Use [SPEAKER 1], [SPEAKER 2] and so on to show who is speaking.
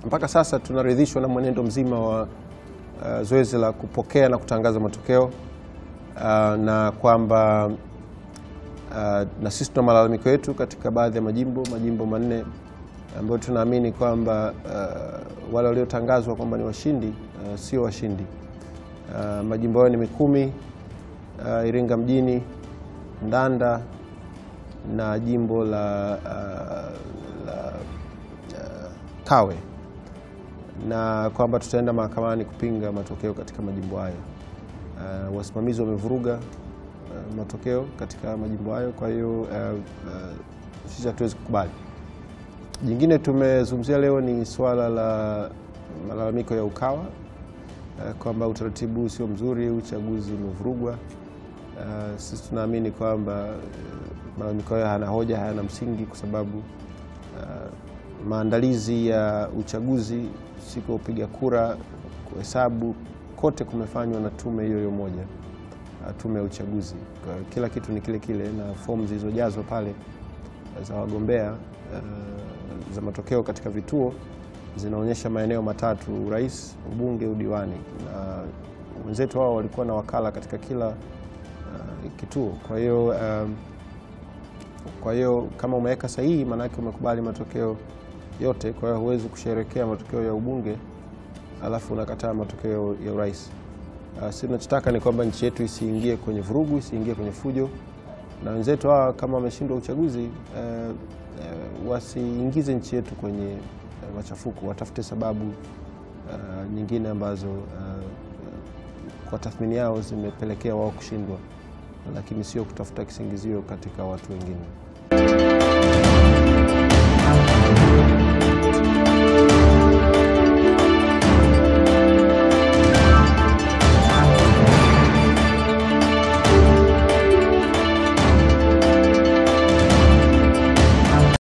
[SPEAKER 1] mpaka sasa tunaridhishwa na mwenendo mzima wa zoezi la kupokea na kutangaza matokeo, na kwamba na sisi tuna malalamiko yetu katika baadhi ya majimbo 4 ambayo tunaamini kwamba wale waliotangazwa kwamba ni washindi sio washindi. Majimbo hayo ni Mikumi, Iringa mjini, Ndanda na jimbo la Kawe, na kwamba tutaenda mahakamani kupinga matokeo katika majimbo hayo. Wasimamizi wamevuruga matokeo katika majimbo hayo, kwa hiyo sisi hatuwezi kukubali. Jingine tumezungumzia leo ni swala la malalamiko ya Ukawa, kwamba utaratibu sio mzuri, uchaguzi umevurugwa. Sisi tunaamini kwamba malalamiko hayo hayana hoja, hayana msingi, kwa sababu maandalizi ya uchaguzi, siku ya kupiga kura, kuhesabu, kote kumefanywa na tume hiyo moja, tume ya uchaguzi. Kila kitu ni kile kile, na fomu zilizojazwa pale za wagombea za matokeo katika vituo zinaonyesha maeneo 3: urais, ubunge, udiwani, na wenzetu wao walikuwa na wakala katika kila kituo. Kwa hiyo kama umeweka sahihi, maana yake umekubali matokeo yote. Kwa hiyo huwezi kusherehekea matokeo ya ubunge alafu unakataa matokeo ya urais. Sisi tunachotaka ni kwamba nchi yetu isiingie kwenye vurugu, isiingie kwenye fujo, na wenzetu hawa kama wameshindwa uchaguzi wasiingize nchi yetu kwenye machafuko, watafute sababu nyingine ambazo kwa tathmini yao zimepelekea wao kushindwa, lakini sio kutafuta kisingizio katika watu wengine.